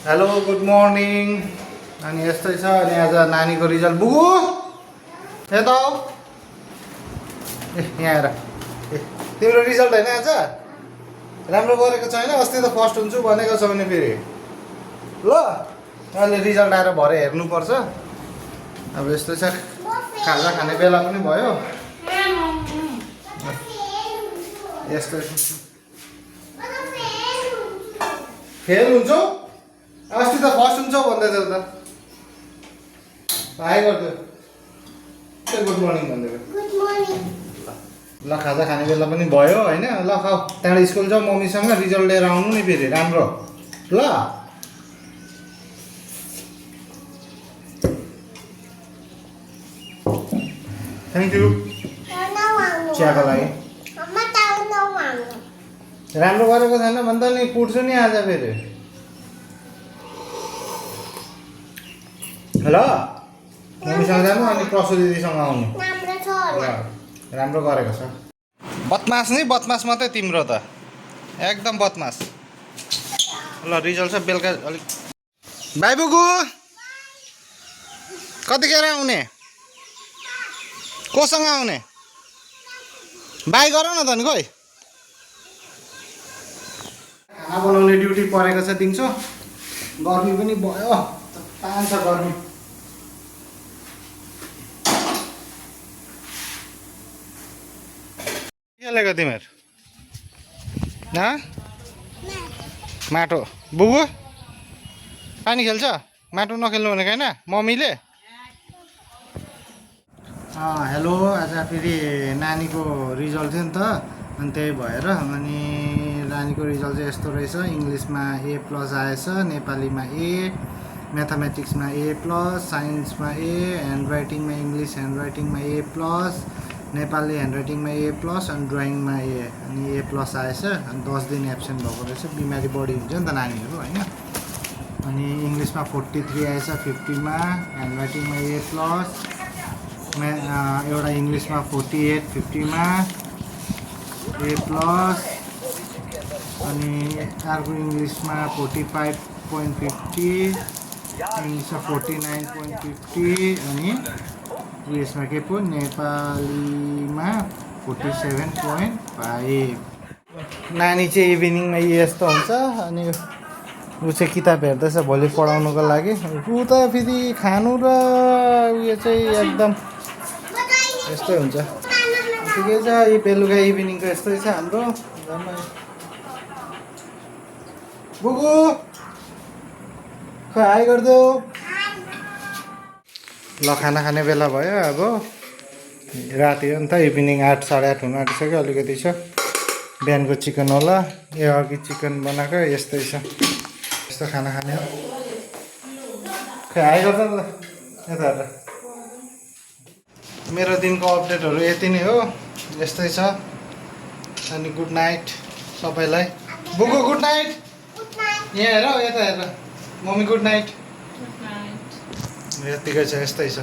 Hello good morning. अनि यस्तै छ। अनि आज नानीको रिजल्ट बुगु यता आऊ। यहाँ आएर तिम्रो रिजल्ट होइन आज राम्रो गरेको छैन। अस्ति त फर्स्ट हुन्छु भनेको छ भने फेरि ल अहिले रिजल्ट आएर भरे हेर्नुपर्छ। अब यस्तो छ खाजा खाने बेला पनि भयो। यस्तो फेल हुन्छौ। अस्ति त फर्स्ट हुन्छौ भन्दै थियो त। हाई गरिदियो गुड मर्निङ भनिदिएको। Good morning. ल खाजा खाने बेला पनि भयो होइन। ल खाऊ त्यहाँबाट स्कुल जाऊ मम्मीसँग रिजल्ट लिएर आउनु नि फेरि राम्रो ल। थ्याङ्क यू चियाको लागि। राम्रो गरेको छैन भने त नि कुट्छु नि आज फेरि ल। मम्मीसँग जानु अनि प्रसु दिदीसँग आउनु। राम्रो गरेको छ। बदमास नि बदमास मात्रै तिम्रो त एकदम बदमास। ल रिजल्ट छ बेलुका अलिक भाइ बुगु कतिखेर आउने कोसँग आउने बाई गर न त नि खोइ। खाना बनाउने ड्युटी परेको छ दिउँसो। गर्मी पनि भयो तान्छ गर्मी। खेलेको तिमीहरू माटो बुबु पानी खेल्छ माटो नखेल्नु भनेको होइन मम्मीले। हेलो आज फेरि नानीको रिजल्ट थियो नि त अनि त्यही भएर अनि नानीको रिजल्ट चाहिँ यस्तो रहेछ। इङ्ग्लिसमा A+ आएछ, नेपालीमा A, म्याथमेटिक्समा A+, साइन्समा A, ह्यान्डराइटिङमा इङ्ग्लिस ह्यान्डराइटिङमा A+, नेपाली ह्यान्डराइटिङमा A+ अनि ड्रइङमा A अनि A+ आएछ। अनि 10 दिन एब्सेन्ट भएको रहेछ। बिमारी बढी हुन्छ नि त नानीहरू होइन। अनि इङ्ग्लिसमा 43 आएछ 50मा, ह्यान्डराइटिङमा A+, एउटा इङ्ग्लिसमा 48 50मा A+, अनि अर्को इङ्ग्लिसमा 45.50, इङ्ग्लिसमा 49.50 अनि उयसमा के पो नेपालीमा 47.5। नानी चाहिँ इभिनिङमा यस्तो हुन्छ अनि ऊ चाहिँ किताब हेर्दैछ भोलि पढाउनुको लागि। ऊ त फेरि खानु र उयो चाहिँ एकदम यस्तै हुन्छ। ठिकै छ यो बेलुका इभिनिङको यस्तै छ हाम्रो। बुगु खै हाई गरिदेऊ। ल खाना खाने बेला भयो अब राति हो नि त। इभिनिङ 8 साढे 8 हुन आँटिसक्यो। अलिकति छ बिहानको चिकन होला यो अघि चिकन बनाएको यस्तै छ। यस्तो खाना खाने हो। खै हाई गर्दा ल यता हेर। मेरो दिनको अपडेटहरू यति नै हो। यस्तै छ। अनि गुड नाइट सबैलाई। बुगु गुड नाइट। यहाँ हेर यता हेर मम्मी गुड नाइट। यतिकै छ यस्तै छ।